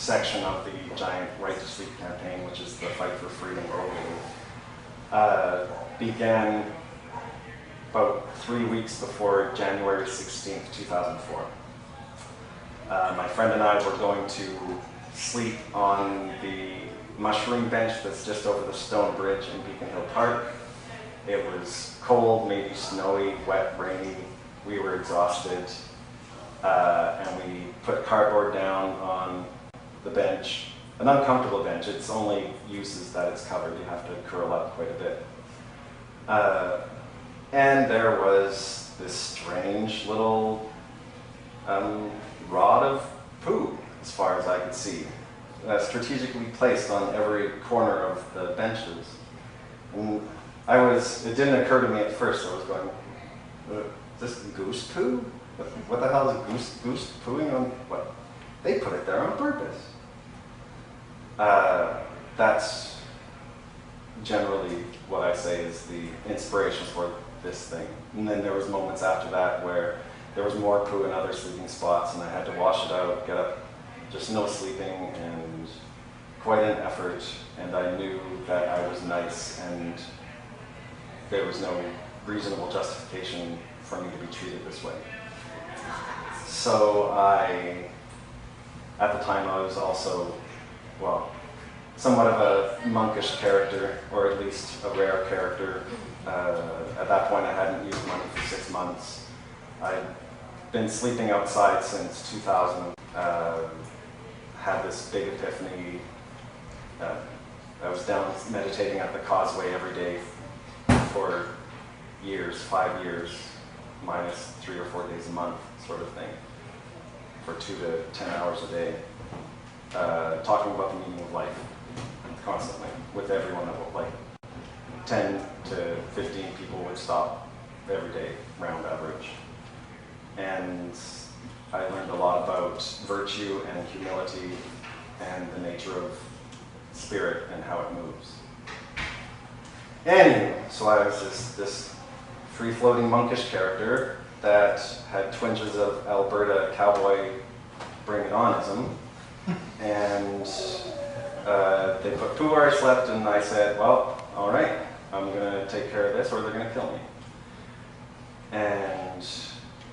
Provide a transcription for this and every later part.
section of the giant Right to Sleep campaign, which is the fight for freedom globally, began about 3 weeks before January 16th, 2004. My friend and I were going to sleep on the mushroom bench that's just over the stone bridge in Beacon Hill Park. It was cold, maybe snowy, wet, rainy. We were exhausted, and we put cardboard down on the bench. An uncomfortable bench. It's only uses that it's covered. You have to curl up quite a bit. And there was this strange little rod of poo, as far as I could see, strategically placed on every corner of the benches. And it didn't occur to me at first. I was going, is this goose poo? What the hell is goose pooing on? What? They put it there on purpose. That's generally what I say is the inspiration for this thing. And then there was moments after that where there was more poo in other sleeping spots, and I had to wash it out, get up, just no sleeping, and quite an effort. And I knew that I was nice, and there was no reasonable justification for me to be treated this way. So at the time I was also, well, somewhat of a monkish character, or at least a rare character. At that point I hadn't used money for 6 months. I'd been sleeping outside since 2000. Had this big epiphany. I was down meditating at the causeway every day for years, 5 years, minus 3 or 4 days a month, sort of thing, for 2 to 10 hours a day, talking about the meaning of life constantly with everyone. Like 10 to 15 people would stop every day, round average. And I learned a lot about virtue and humility and the nature of spirit and how it moves. Anyway, so I was this free-floating monkish character that had twinges of Alberta cowboy bring-it-onism, and they put poo where I slept, and I said, well, all right, I'm going to take care of this or they're going to kill me. And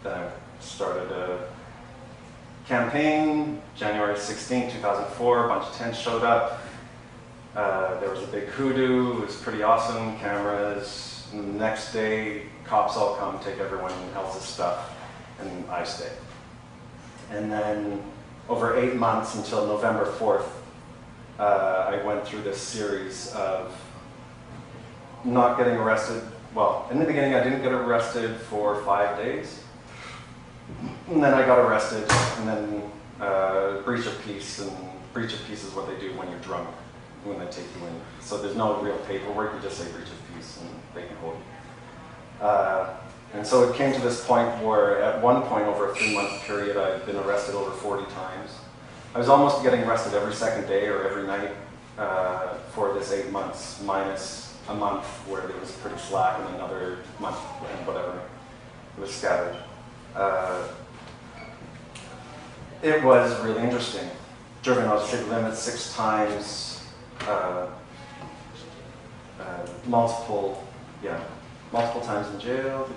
then I started a campaign, January 16, 2004, a bunch of tents showed up. There was a big hoodoo, it was pretty awesome, cameras. And the next day, cops all come, take everyone else's stuff, and I stay. And then over 8 months until November 4th, I went through this series of not getting arrested. Well, in the beginning I didn't get arrested for 5 days. And then I got arrested, and then breach of peace, and breach of peace is what they do when you're drunk, when they take you in. So there's no real paperwork, you just say breach of peace and they can hold you. And so it came to this point where at one point over a 3-month period I'd been arrested over 40 times. I was almost getting arrested every second day or every night for this 8 months, minus a month where it was pretty slack and another month and whatever. It was scattered. It was really interesting. Driven out of city limits 6 times, multiple times in jail.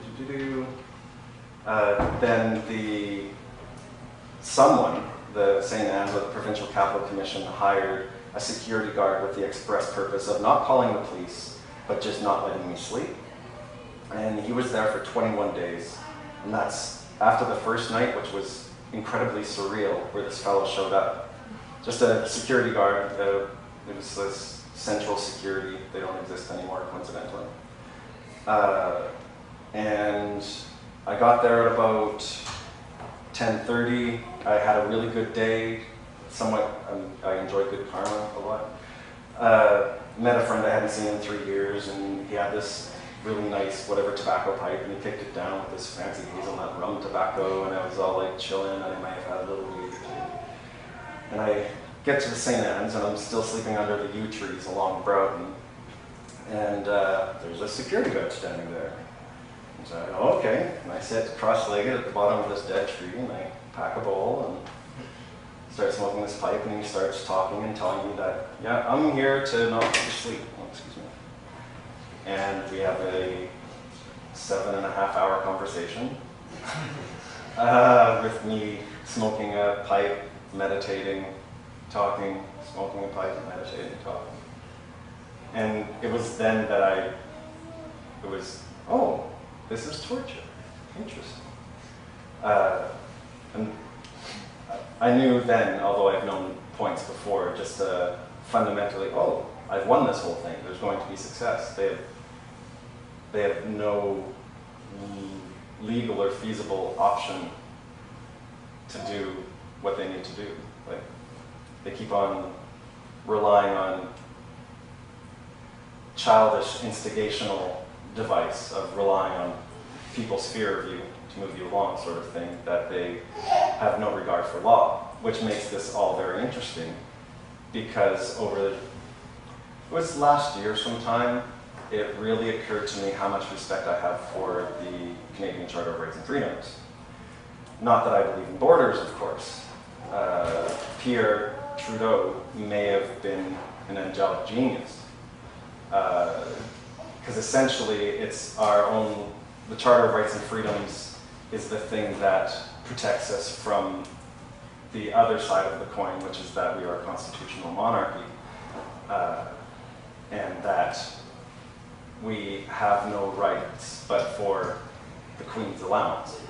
Then the St. Anne's, or the Provincial Capital Commission, hired a security guard with the express purpose of not calling the police, but just not letting me sleep. And he was there for 21 days. And that's after the first night, which was incredibly surreal, where this fellow showed up. Just a security guard. It was this central security. They don't exist anymore, coincidentally. And I got there at about 10:30. I had a really good day. I enjoyed good karma a lot. Met a friend I hadn't seen in 3 years, and he had this really nice tobacco pipe, and he kicked it down with this fancy hazelnut rum tobacco, and I was all like chilling, and I might have had a little weed. And I get to the St. Anne's, and I'm still sleeping under the yew trees along Broughton, and there's a security guard standing there. And so I go, okay, and I sit cross-legged at the bottom of this dead tree, and I pack a bowl and starts smoking this pipe, and he starts talking and telling me that, yeah, I'm here to not put you to sleep. Oh, excuse me. And we have a 7.5-hour conversation with me smoking a pipe, meditating, talking, smoking a pipe, meditating, talking. And it was then that oh, this is torture. Interesting. And I knew then, although I've known points before, just fundamentally, oh, I've won this whole thing. There's going to be success. They have no legal or feasible option to do what they need to do. Like, they keep on relying on childish instigational device of relying on people's fear of you to move you along, sort of thing, that they have no regard for law, which makes this all very interesting, because it was last year sometime, it really occurred to me how much respect I have for the Canadian Charter of Rights and Freedoms. Not that I believe in borders, of course. Pierre Trudeau may have been an angelic genius, because essentially it's the Charter of Rights and Freedoms is the thing that protects us from the other side of the coin, which is that we are a constitutional monarchy, and that we have no rights but for the Queen's allowance,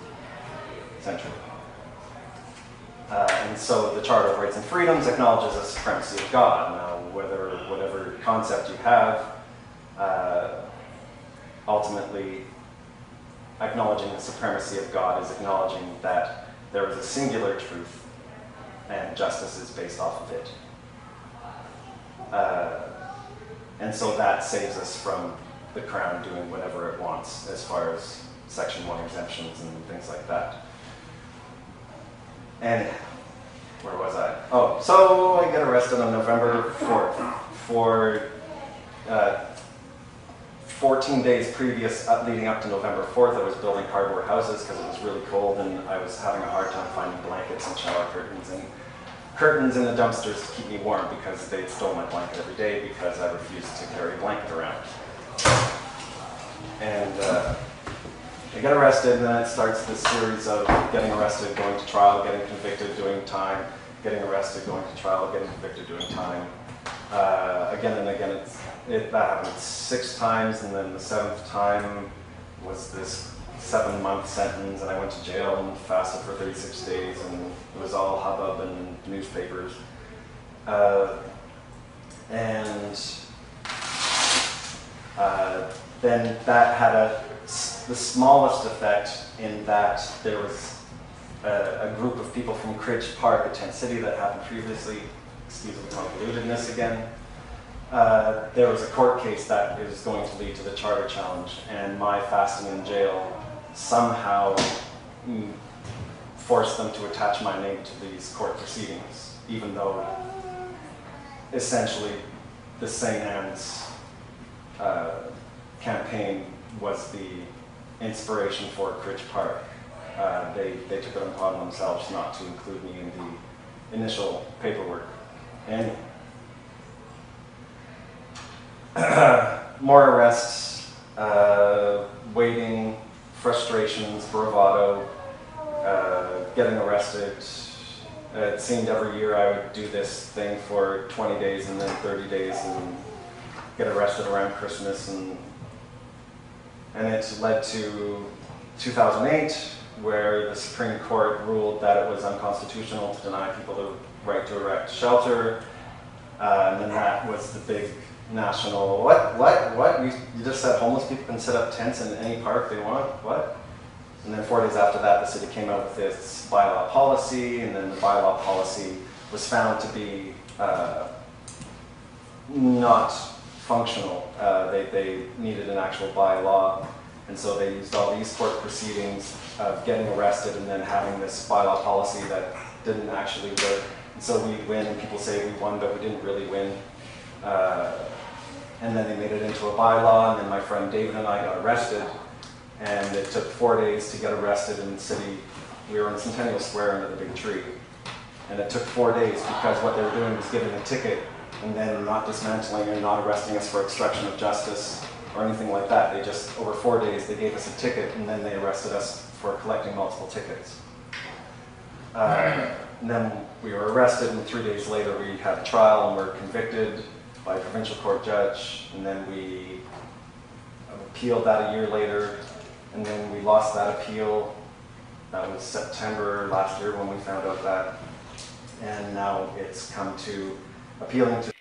essentially. And so the Charter of Rights and Freedoms acknowledges the supremacy of God. Now, whatever concept you have, ultimately acknowledging the supremacy of God is acknowledging that there is a singular truth and justice is based off of it. And so that saves us from the Crown doing whatever it wants as far as Section 1 exemptions and things like that. And where was I? Oh, so I get arrested on November 4th for 14 days previous, leading up to November 4th, I was building cardboard houses because it was really cold and I was having a hard time finding blankets and shower curtains and curtains in the dumpsters to keep me warm because they'd stole my blanket every day because I refused to carry a blanket around. And I get arrested, and then it starts this series of getting arrested, going to trial, getting convicted, doing time, getting arrested, going to trial, getting convicted, doing time. Again and again, that happened 6 times, and then the 7th time was this 7-month sentence, and I went to jail and fasted for 36 days, and it was all hubbub in newspapers. Then that had the smallest effect in that there was a group of people from Cridge Park, a tent city that happened previously. Excuse the convolutedness again. There was a court case that is going to lead to the charter challenge, and my fasting in jail somehow forced them to attach my name to these court proceedings, even though essentially the St. Anne's campaign was the inspiration for Cridge Park. They took it upon themselves not to include me in the initial paperwork. And more arrests, waiting, frustrations, bravado, getting arrested. It seemed every year I would do this thing for 20 days and then 30 days and get arrested around Christmas, and it led to 2008, where the Supreme Court ruled that it was unconstitutional to deny people the right to erect shelter. And then that was the big national, what? You just said homeless people can set up tents in any park they want? What? And then 4 days after that, the city came out with this bylaw policy, and then the bylaw policy was found to be not functional. They needed an actual bylaw, and so they used all these court proceedings of getting arrested and then having this bylaw policy that didn't actually work. And so we win, and people say we won, but we didn't really win. And then they made it into a bylaw, and then my friend David and I got arrested, and it took 4 days to get arrested in the city. We were in Centennial Square under the big tree. And it took 4 days because what they were doing was giving a ticket and then not dismantling and not arresting us for obstruction of justice or anything like that. They just, over 4 days, they gave us a ticket and then they arrested us for collecting multiple tickets. And then we were arrested, and 3 days later we had a trial and were convicted by a provincial court judge, and then we appealed that a year later, and then we lost that appeal. That was September last year when we found out that, and now it's come to appealing to